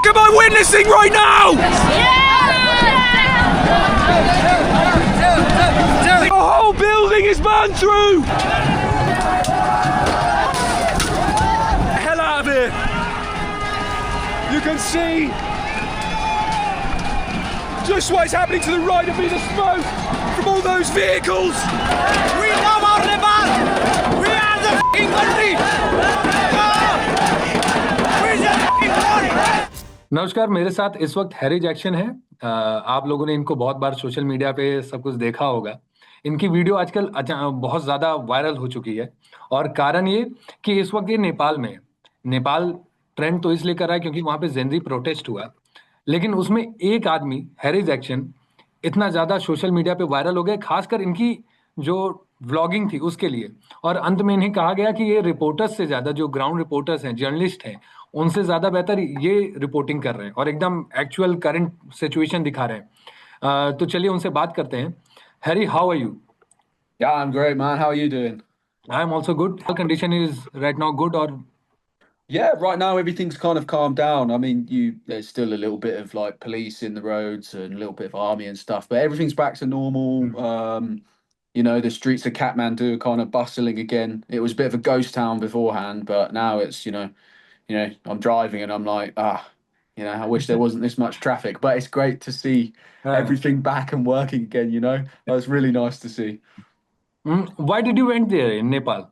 am I witnessing right now? The whole building is burned through! Hell out of here! You can see just what is happening to the right of me, the smoke from all those vehicles! We love our Nepal! We are the f***ing country! We are the f***ing country! नमस्कार, मेरे साथ इस वक्त Harry Jackson है। आप लोगों ने इनको बहुत बार सोशल मीडिया पे सब कुछ देखा होगा। इनकी वीडियो आजकल बहुत ज़्यादा वायरल हो चुकी है और कारण ये कि इस वक्त ये नेपाल में है। नेपाल ट्रेंड तो इसलिए कर रहा है क्योंकि वहाँ पे जेनजी प्रोटेस्ट हुआ, लेकिन उसमें एक आदमी हैरी जैक्सन इतना ज़्यादा सोशल मीडिया पे वायरल हो गए, खासकर इनकी जो व्लॉगिंग थी उसके लिए। और अंत में इन्हें कहा गया कि ये रिपोर्टर्स से ज़्यादा, जो ग्राउंड रिपोर्टर्स हैं, जर्नलिस्ट हैं, उनसे ज़्यादा बेहतर ये रिपोर्टिंग कर रहे हैं और एकदम एक्चुअल करंट सिचुएशन दिखा रहे हैं। तो चलिए उनसे बात करते हैं। Harry, how are you? Yeah, I'm great, man. How are you doing? I am also good. Condition is right now good और Yeah, right now everything's kind of calmed down. I mean, there's still a little bit of like police in the roads and a little bit of army and stuff, but everything's back to normal. The streets of Kathmandu are kind of bustling again. It was a bit of a ghost town beforehand, but now it's, I'm driving and I'm like, I wish there wasn't this much traffic, but it's great to see everything back and working again, That's really nice to see. Why did you went there in Nepal?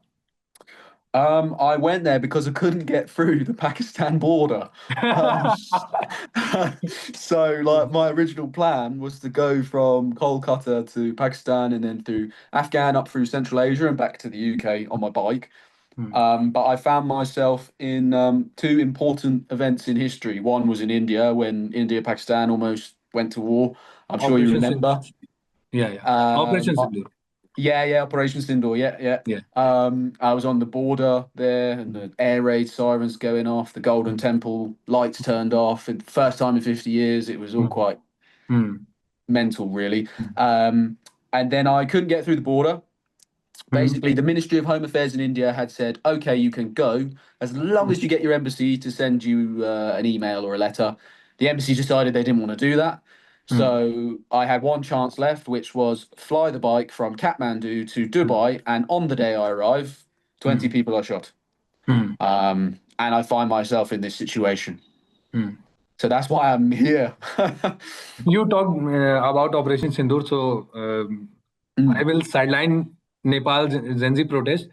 I went there because I couldn't get through the Pakistan border. So, like, my original plan was to go from Kolkata to Pakistan and then through Afghan up through Central Asia and back to the UK on my bike. But I found myself in two important events in history. One was in India when India-Pakistan almost went to war. I'm sure you Operation remember. Yeah. Operation Sindoor. Yeah, Operation Sindoor, yeah. I was on the border there and the air raid sirens going off, the Golden Temple lights turned off. And first time in 50 years, it was all quite mental, really. And then I couldn't get through the border. Basically, the Ministry of Home Affairs in India had said, okay, you can go as long as you get your embassy to send you an email or a letter. The embassy decided they didn't want to do that. So I had one chance left, which was fly the bike from Kathmandu to Dubai. And on the day I arrived, 20 people are shot. And I find myself in this situation. So that's why I'm here. You talked about Operation Sindoor, so I will sideline Nepal Gen Z protest.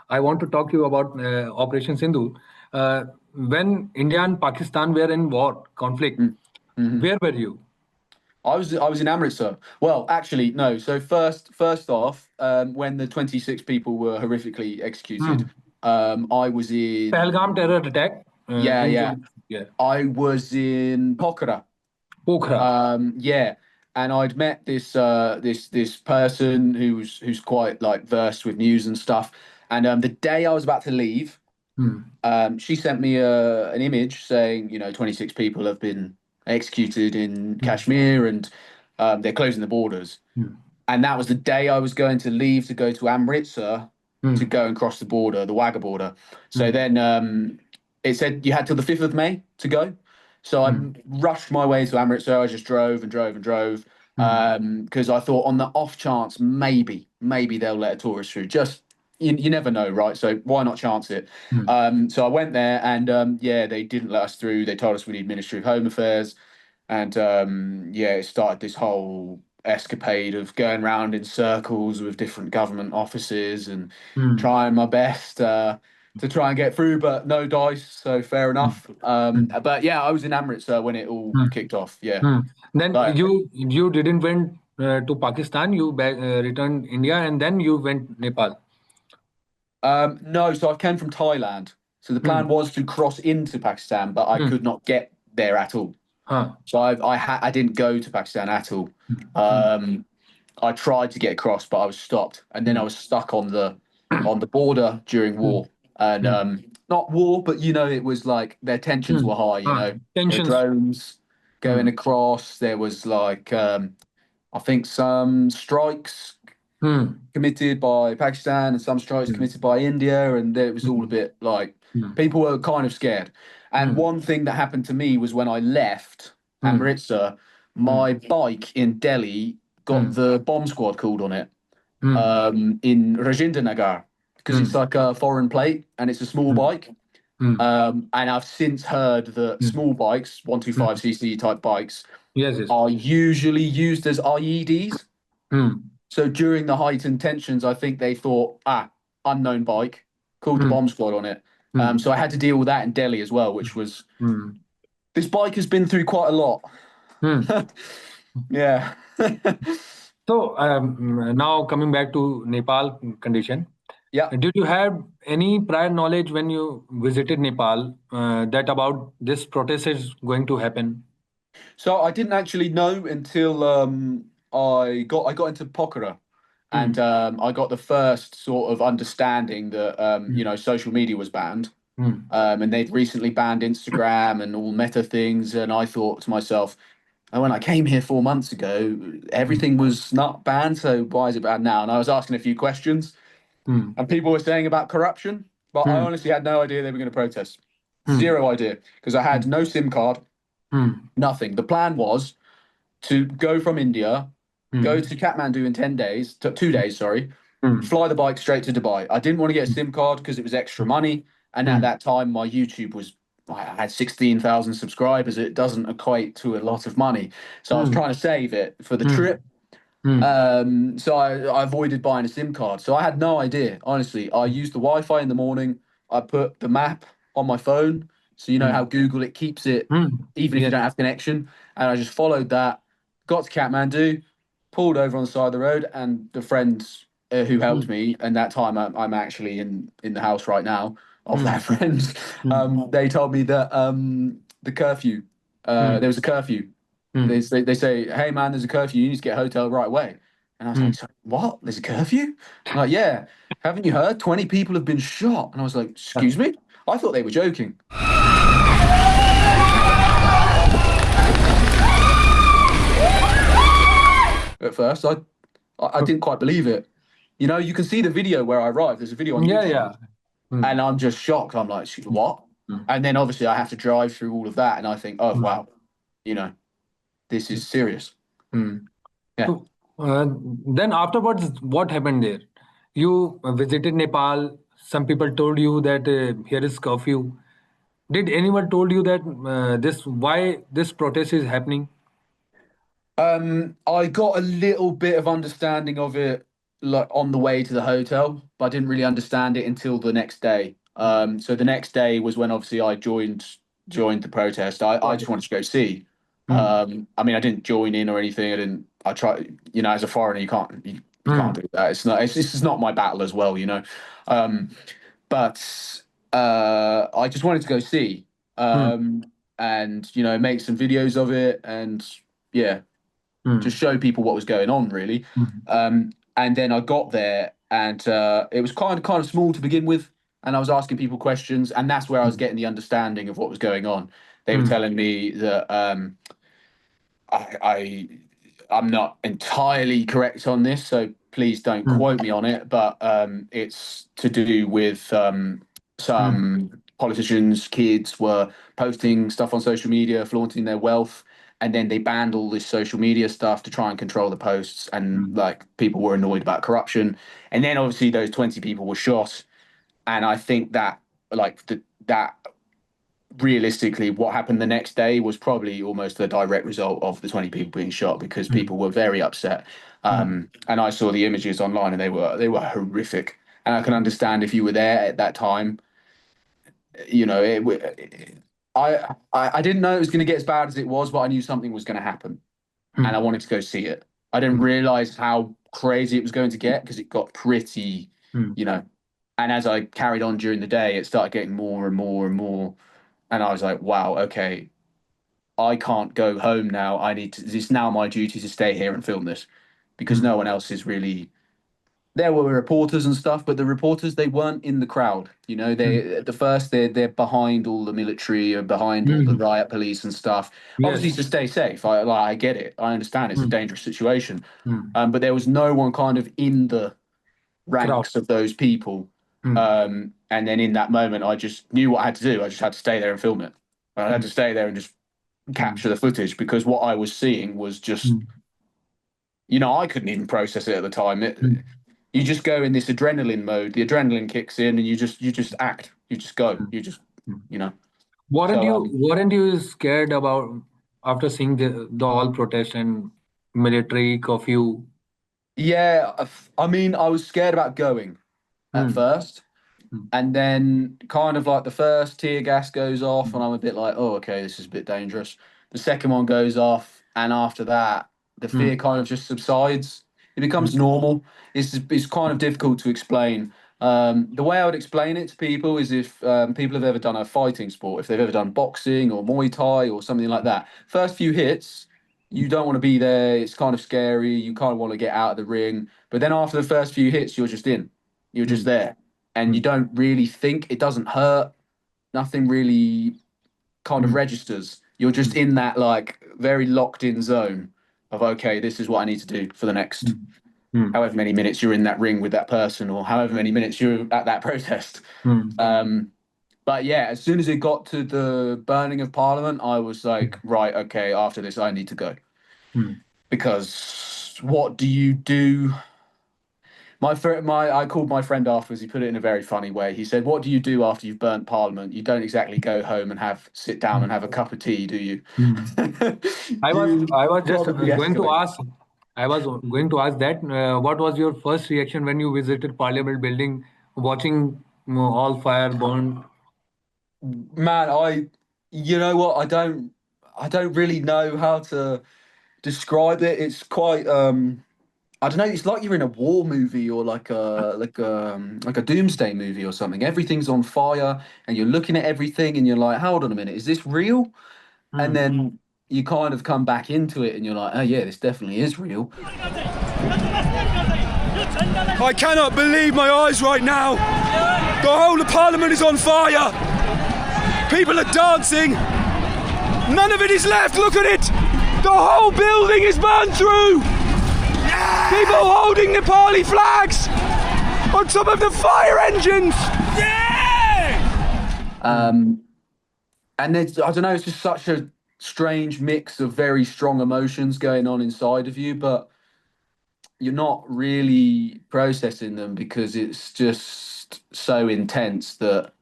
I want to talk to you about Operation Sindoor. When India and Pakistan were in war, conflict, where were you? I was in Amritsar. Well, actually, no. So first off, when the 26 people were horrifically executed, I was in Pahalgam terror attack. Yeah. I was in Pokhara. Yeah, and I'd met this person who's quite like versed with news and stuff. And the day I was about to leave, she sent me an image saying, 26 people have been executed in Kashmir and they're closing the borders. And that was the day I was going to leave to go to Amritsar to go and cross the border, the Wagah border. So then it said you had till the 5th of May to go. So I rushed my way to Amritsar. I just drove and drove and drove because I thought on the off chance maybe they'll let a tourist through. Just you never know, right? So why not chance it? So I went there and they didn't let us through. They told us we need Ministry of Home Affairs. And it started this whole escapade of going around in circles with different government offices and trying my best to try and get through, but no dice, so fair enough. But yeah, I was in Amritsar when it all kicked off. Then you didn't went to Pakistan, you returned India, and then you went Nepal. No, so I came from Thailand. So the plan was to cross into Pakistan, but I could not get there at all. So I didn't go to Pakistan at all. I tried to get across, but I was stopped, and then I was stuck on the border during war. And not war, but it was like their tensions were high. Tensions. The drones going across. There was like I think some strikes committed by Pakistan and some strikes committed by India, and it was all a bit like People were kind of scared. And one thing that happened to me was when I left Amritsar, my bike in Delhi got the bomb squad called on it in Rajinder Nagar, because it's like a foreign plate and it's a small bike. And I've since heard that small bikes, 125cc type bikes, are usually used as IEDs. So during the heightened tensions, I think they thought, unknown bike, called the bomb squad on it. So I had to deal with that in Delhi as well, which was, this bike has been through quite a lot. Yeah. So now coming back to Nepal condition. Yeah. Did you have any prior knowledge when you visited Nepal that about this protest is going to happen? So I didn't actually know until I got into Pokhara, and I got the first sort of understanding that you know, social media was banned, and they'd recently banned Instagram and all Meta things, and I thought to myself, and when I came here 4 months ago, everything was not banned, so why is it banned now? And I was asking a few questions, and people were saying about corruption, but I honestly had no idea they were going to protest. Zero idea, because I had no SIM card, nothing. The plan was to go from India, go to Kathmandu in 2 days, sorry, fly the bike straight to Dubai. I didn't want to get a SIM card because it was extra money, and at that time my YouTube was, I had 16,000 subscribers. It doesn't equate to a lot of money. So I was trying to save it for the trip. So I avoided buying a SIM card. So I had no idea, honestly. I used the Wi-Fi in the morning. I put the map on my phone. So you know how Google, it keeps it, even if you don't have connection. And I just followed that, got to Kathmandu, pulled over on the side of the road, and the friends who helped me, and that time I'm actually in the house right now, of that friend, they told me that the curfew, there was a curfew. They say, hey man, there's a curfew, you need to get a hotel right away. And I was like, "So, what? There's a curfew?" I'm like, yeah, haven't you heard? 20 people have been shot. And I was like, excuse me? I thought they were joking. At first, I didn't quite believe it. You know, you can see the video where I arrived. There's a video on YouTube. And I'm just shocked. I'm like, what? And then obviously I have to drive through all of that, and I think, oh wow, you know, this is serious. Yeah. So, then afterwards, what happened there? You visited Nepal. Some people told you that here is curfew. Did anyone told you that why this protest is happening? I got a little bit of understanding of it, like on the way to the hotel, but I didn't really understand it until the next day. So the next day was when obviously I joined the protest. I just wanted to go see. I mean, I didn't join in or anything. I tried, you know, as a foreigner, you can't do that. It's just not my battle as well, you know. But I just wanted to go see, and you know, make some videos of it, and yeah, just show people what was going on, really. And then I got there, and it was kind of small to begin with, and I was asking people questions, and that's where I was getting the understanding of what was going on. They were telling me that I'm not entirely correct on this, so please don't quote me on it, but it's to do with some politicians' kids were posting stuff on social media, flaunting their wealth, and then they banned all this social media stuff to try and control the posts, and like people were annoyed about corruption. And then obviously those 20 people were shot, and I think that that realistically what happened the next day was probably almost the direct result of the 20 people being shot, because people were very upset. And I saw the images online, and they were horrific. And I can understand if you were there at that time, you know, I didn't know it was going to get as bad as it was, but I knew something was going to happen, and I wanted to go see it. I didn't realize how crazy it was going to get, because it got pretty, you know, and as I carried on during the day, it started getting more and more and more. And I was like, wow, okay, I can't go home now. It's now my duty to stay here and film this, because no one else is really. There were reporters and stuff, but the reporters, they weren't in the crowd. You know, they're behind all the military and behind all the riot police and stuff. Obviously to stay safe. I get it. I understand it's a dangerous situation. But there was no one kind of in the ranks of those people. And then in that moment, I just knew what I had to do. I just had to stay there and film it. I had to stay there and just capture the footage, because what I was seeing was just, I couldn't even process it at the time. You just go in this adrenaline mode. The adrenaline kicks in, and you just act. You just go. You just, Weren't you scared about after seeing the all protest and military curfew? Yeah, I mean, I was scared about going at first, and then kind of like the first tear gas goes off, and I'm a bit like, oh, okay, this is a bit dangerous. The second one goes off, and after that, the fear kind of just subsides. It becomes normal. It's kind of difficult to explain. The way I would explain it to people is if people have ever done a fighting sport, if they've ever done boxing or Muay Thai or something like that. First few hits, you don't want to be there. It's kind of scary. You kind of want to get out of the ring. But then after the first few hits, you're just in. You're just there. And you don't really think. It doesn't hurt. Nothing really kind of registers. You're just in that like very locked in zone of, okay, this is what I need to do for the next however many minutes you're in that ring with that person, or however many minutes you're at that protest. But yeah, as soon as it got to the burning of Parliament, I was like, right, okay, after this, I need to go. Because what do you do? I called my friend afterwards. He put it in a very funny way. He said, "What do you do after you've burnt Parliament? You don't exactly go home and sit down and have a cup of tea, do you?" I was just going to ask. I was going to ask that. What was your first reaction when you visited Parliament building, watching all fire burned? Man, you know what? I don't really know how to describe it. It's quite I don't know. It's like you're in a war movie, or like a doomsday movie or something. Everything's on fire, and you're looking at everything, and you're like, "Hold on a minute, is this real?" And then you kind of come back into it, and you're like, "Oh yeah, this definitely is real." I cannot believe my eyes right now. The whole of Parliament is on fire. People are dancing. None of it is left. Look at it. The whole building is burned through. People holding Nepali flags on top of the fire engines. And I don't know, it's just such a strange mix of very strong emotions going on inside of you, but you're not really processing them because it's just so intense that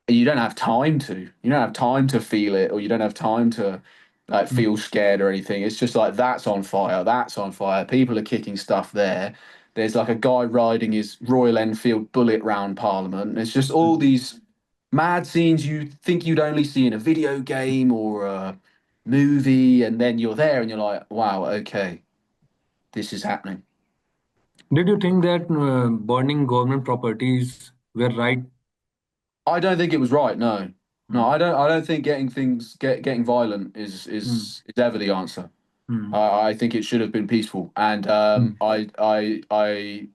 you don't have time to. You don't have time to feel it, or you don't have time to like feel scared or anything. It's just like, that's on fire, that's on fire. People are kicking stuff there. There's like a guy riding his Royal Enfield Bullet round Parliament. It's just all these mad scenes you think you'd only see in a video game or a movie, and then you're there and you're like, wow, okay, this is happening. Did you think that burning government properties were right? I don't think it was right. No, I don't think getting violent is ever the answer. I think it should have been peaceful, and I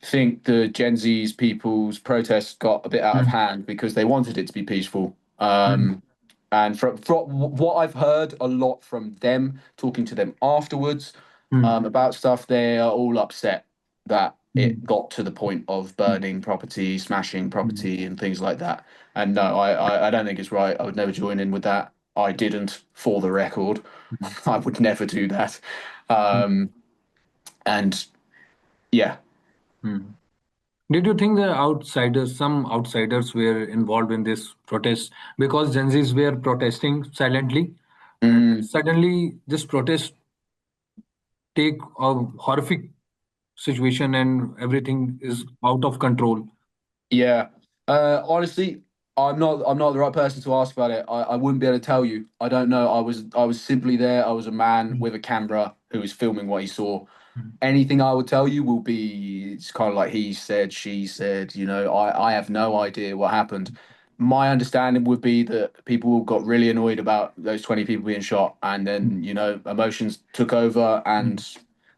think the Gen Z's people's protests got a bit out of hand because they wanted it to be peaceful. And from what I've heard a lot from them, talking to them afterwards about stuff, they are all upset that it got to the point of burning property, smashing property, and things like that. And no, I don't think it's right. I would never join in with that. I didn't, for the record. I would never do that. And yeah. Did you think that some outsiders were involved in this protest because Gen Zs were protesting silently? And suddenly, this protest take a horrific situation and everything is out of control. Yeah. Honestly, I'm not the right person to ask about it. I wouldn't be able to tell you. I don't know. I was simply there. I was a man with a camera who was filming what he saw. Anything I would tell you will be, it's kind of like he said, she said, I have no idea what happened. My understanding would be that people got really annoyed about those 20 people being shot, and then, emotions took over, and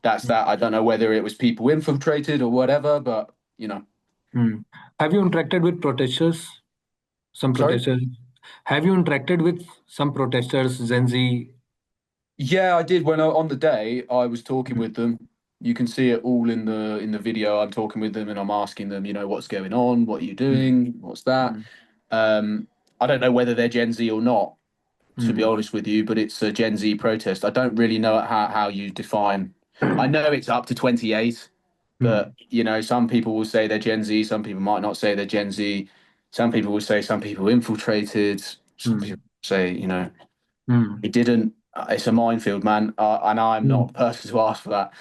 that's that. I don't know whether it was people infiltrated or whatever, but, Have you interacted with protesters? Have you interacted with some protesters, Gen Z? Yeah, I did. On the day, I was talking with them. You can see it all in the video. I'm talking with them and I'm asking them, what's going on? What are you doing? What's that? I don't know whether they're Gen Z or not, to be honest with you, but it's a Gen Z protest. I don't really know how you define. I know it's up to 28, but some people will say they're Gen Z. Some people might not say they're Gen Z. Some people will say some people infiltrated. Some people say, it didn't. It's a minefield, man, and I'm not the person to ask for that.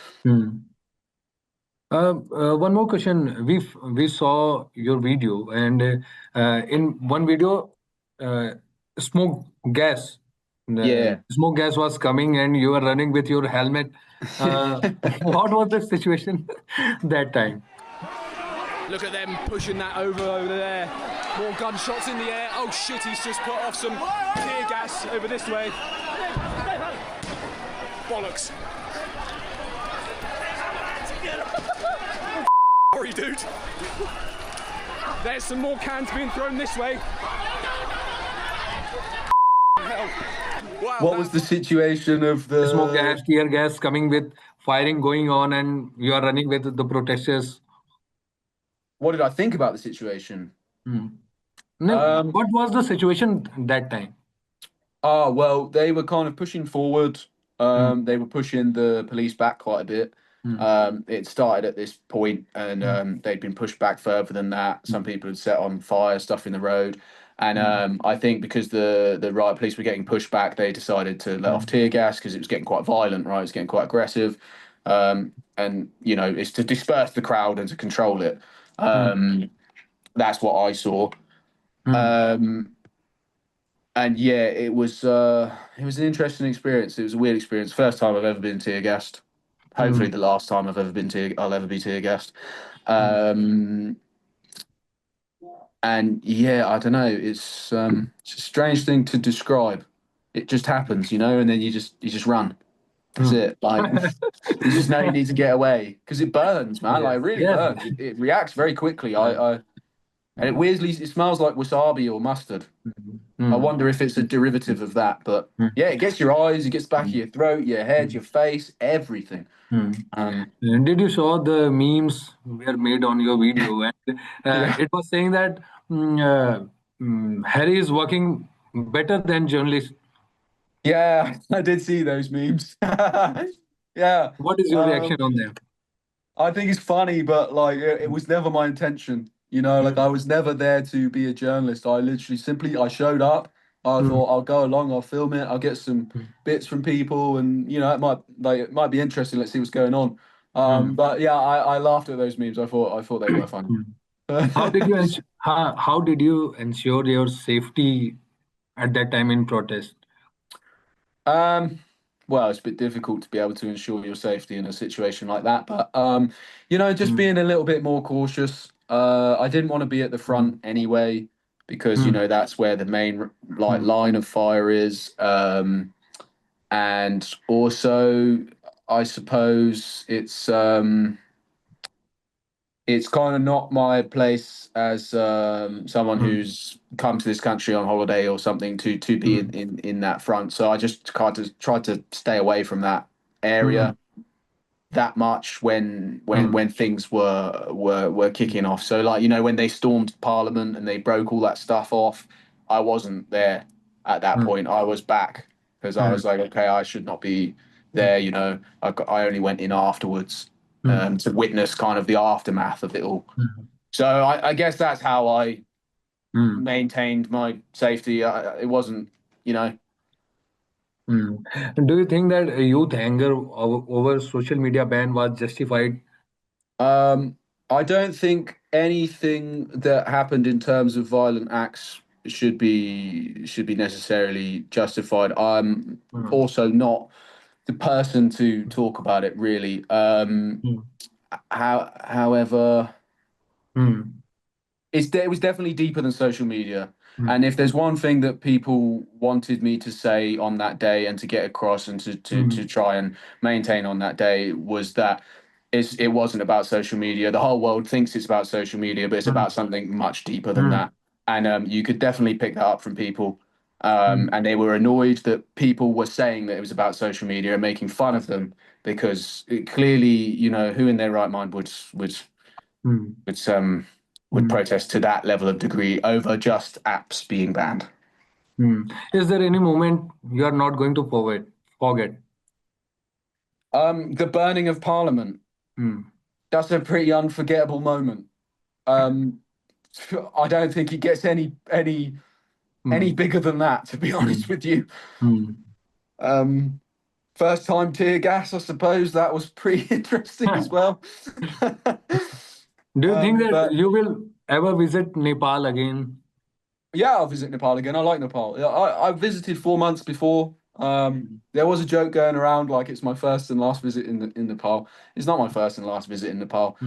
One more question. We saw your video, and in one video, smoke gas. Smoke gas was coming, and you were running with your helmet. What was the situation that time? Look at them pushing that over there. More gunshots in the air. Oh shit, he's just put off some tear gas over this way. Bollocks. Sorry, dude. There's some more cans being thrown this way. Wow, what was the situation of the smoke gas, tear gas coming with firing going on, and you are running with the protesters? What did I think about the situation? No, what was the situation that time? Well, they were kind of pushing forward. They were pushing the police back quite a bit. It started at this point, and they'd been pushed back further than that. Some people had set on fire stuff in the road. And I think because the riot police were getting pushed back, they decided to let off tear gas because it was getting quite violent, right? It's getting quite aggressive. And, it's to disperse the crowd and to control it. That's what I saw. And yeah, it was an interesting experience. It was a weird experience. First time I've ever been tear gassed. Hopefully the last time I'll ever be tear gassed. And yeah, I don't know. It's a strange thing to describe. It just happens, and then you just run. That's it. Like you just know you need to get away because it burns, man. Like it really burns. It reacts very quickly. And it smells like wasabi or mustard. I wonder if it's a derivative of that. But yeah, it gets your eyes, it gets back of your throat, your head, your face, everything. Did you saw the memes were made on your video? And it was saying that Harry is working better than journalists. Yeah, I did see those memes. Yeah. What is your reaction on them? I think it's funny, but like it was never my intention. Like I was never there to be a journalist. I literally I showed up. I thought I'll go along, I'll film it, I'll get some bits from people, and it might be interesting. Let's see what's going on. But yeah, I laughed at those memes. I thought they were funny. How did you ensure your safety at that time in protest? Well, it's a bit difficult to be able to ensure your safety in a situation like that, but just being a little bit more cautious. I didn't want to be at the front anyway because that's where the main line of fire is, and also I suppose it's kind of not my place as someone who's come to this country on holiday or something to be in that front. So I just tried to stay away from that area that much when things were kicking off. So when they stormed Parliament and they broke all that stuff off, I wasn't there at that point. I was back because I was like, okay, I should not be there. I only went in afterwards. To witness kind of the aftermath of it all. So I guess that's how I maintained my safety. It wasn't, Do you think that youth anger over social media ban was justified? I don't think anything that happened in terms of violent acts should be necessarily justified. I'm also not the person to talk about it really. However, it was definitely deeper than social media. And if there's one thing that people wanted me to say on that day and to get across and to try and maintain on that day was that it wasn't about social media. The whole world thinks it's about social media, but it's about something much deeper than that. And you could definitely pick that up from people. And they were annoyed that people were saying that it was about social media and making fun of them because it clearly, you know, who in their right mind would protest to that level of degree over just apps being banned. Is there any moment you are not going to forget? The burning of Parliament. That's a pretty unforgettable moment. I don't think it gets any bigger than that, to be honest with you. First time tear gas, I suppose that was pretty interesting as well. Do you think that you will ever visit Nepal again? Yeah, I'll visit Nepal again. I like Nepal. I visited 4 months before. There was a joke going around like it's my first and last visit in Nepal. It's not my first and last visit in Nepal.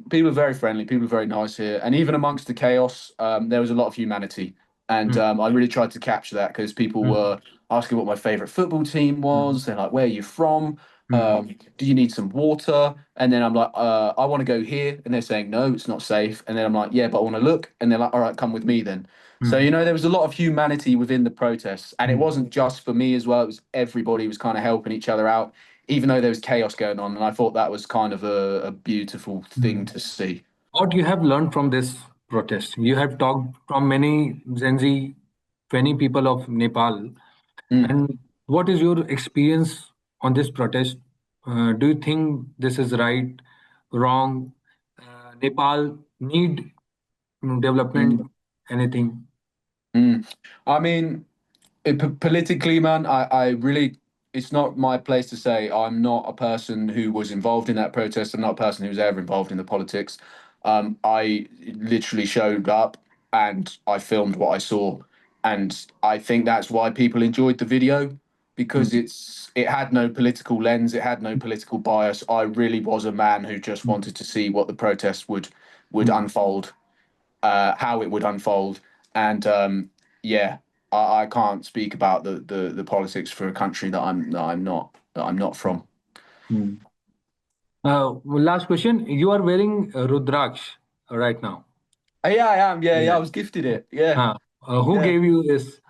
People are very friendly. People are very nice here, and even amongst the chaos, there was a lot of humanity. And I really tried to capture that because people were asking what my favorite football team was. They're like, "Where are you from? Do you need some water?" And then I'm like, "I want to go here," and they're saying, "No, it's not safe." And then I'm like, "Yeah, but I want to look," and they're like, "All right, come with me then." So, you know, there was a lot of humanity within the protests, and it wasn't just for me as well. It was everybody was kind of helping each other out, even though there was chaos going on. And I thought that was kind of a beautiful thing to see. What you have learned from this protest? You have talked from many Gen Z, 20 people of Nepal. And what is your experience on this protest? Do you think this is right, wrong? Nepal need development, anything? I mean, politically, man, I really, it's not my place to say. I'm not a person who was involved in that protest. I'm not a person who was ever involved in the politics. I literally showed up and I filmed what I saw. And I think that's why people enjoyed the video, because it had no political lens, it had no political bias. I really was a man who just wanted to see what the protest would unfold, how it would unfold. And yeah, I can't speak about the politics for a country that I'm not from. Last question. You are wearing Rudraksh right now. Yeah, I am. Yeah, I was gifted it. Yeah. Who gave you this?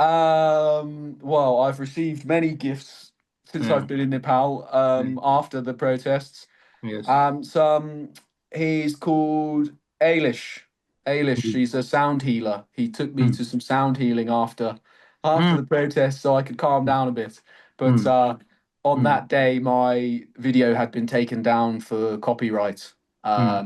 Well, I've received many gifts since I've been in Nepal after the protests. Yes. He's called Ailish. He's a sound healer. He took me to some sound healing after the protests so I could calm down a bit. But on that day, my video had been taken down for copyright,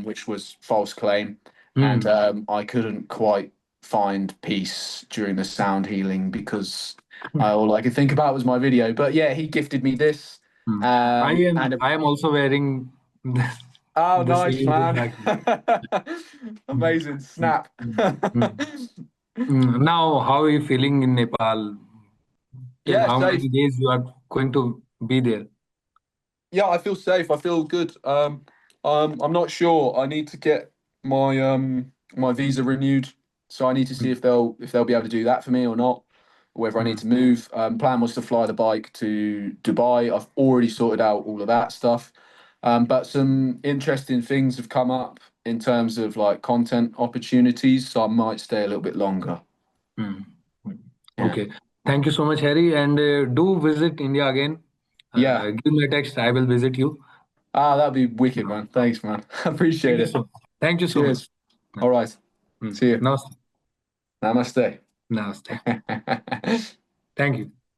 which was false claim. And I couldn't quite find peace during the sound healing because all I could think about was my video. But yeah, he gifted me this. I am also wearing this. Oh, nice, man. Amazing. Snap. Now, how are you feeling in Nepal? Yeah, how safe. many days you are going to be there? Yeah, I feel safe. I feel good. I'm not sure. I need to get my my visa renewed, so I need to see if they'll be able to do that for me or not, or whether I need to move. Plan was to fly the bike to Dubai. I've already sorted out all of that stuff. But some interesting things have come up in terms of like content opportunities, so I might stay a little bit longer. Okay. Thank you so much, Harry. And do visit India again. Yeah. Give me a text. I will visit you. That'd be wicked, man. Thanks, man. I appreciate it. Thank you so much. All right. See you. Namaste. Namaste. Namaste. Thank you.